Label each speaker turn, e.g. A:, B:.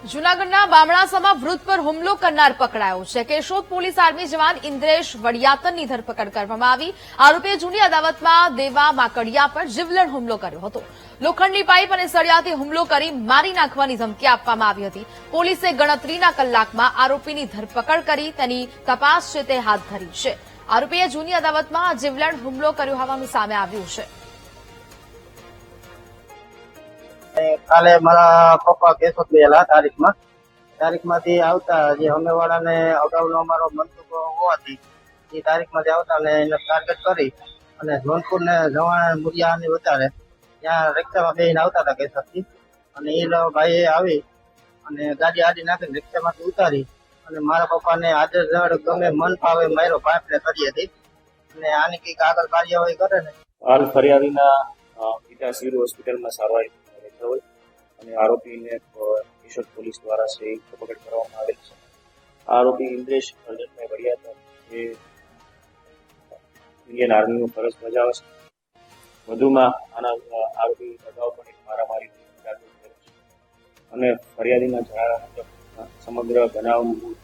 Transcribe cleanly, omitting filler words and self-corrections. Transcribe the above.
A: જૂનાગઢના બામણાસામાં વૃદ્ધ પર હુમલો કરનાર પકડાયો છે। કેશોદ પોલીસ આર્મી જવાન ઇન્દ્રેશ વડિયાતનની ધરપકડ કરવામાં આવી। આરોપીએ જૂની અદાવતમાં દેવા માકડિયા પર જીવલેણ હુમલો કર્યો હતો। લોખંડની પાઇપ અને સળિયાથી હુમલો કરી મારી નાખવાની ધમકી આપવામાં આવી હતી। પોલીસે ગણતરીના કલાકમાં આરોપીની ધરપકડ કરી તેની તપાસ છે તે હાથ ધરી છે। આરોપીએ જૂની અદાવતમાં જીવલેણ હુમલો કર્યો હોવાનું સામે આવ્યું છે।
B: કાલે મારા પપ્પા કેશોદ ગયેલા તારીખમાંથી આવતા જે સામેવાળાને અગાઉનો અમારો મનસુખ હોવાથી એ તારીખમાંથી આવતા ને એને ટાર્ગેટ કરી અને જોનપુર ને જવાણ મુરિયાની વચારે ત્યાં રિક્ષામાં બેસીને આવતા હતા કેશોદથી અને એ ભાઈએ આવી અને ગાડી આડી નાખીને રિક્ષામાંથી ઉતારી અને મારા પપ્પાને આજે જડ ગમે મન ફાવે માર્યો પાઇપને કરી હતી અને આની કંઈક આગળ કાર્યવાહી કરે ને
C: હાલ ફરિયાદીના પિતા સિવિલ હોસ્પિટલમાં સારવાર હોય અને આરોપીને કેશોદ પોલીસ દ્વારા ધરપકડ કરવામાં આવેલ છે। આરોપી ઇન્દ્રેશ અર્જુનભાઈ વડિયાતન જે ઇન્ડિયન આર્મીનું ફરજ બજાવે છે। વધુમાં આના આરોપી અગાઉ પણ એક મારામારી અને ફરિયાદીના જણાવ્યા મુજબ સમગ્ર બનાવનું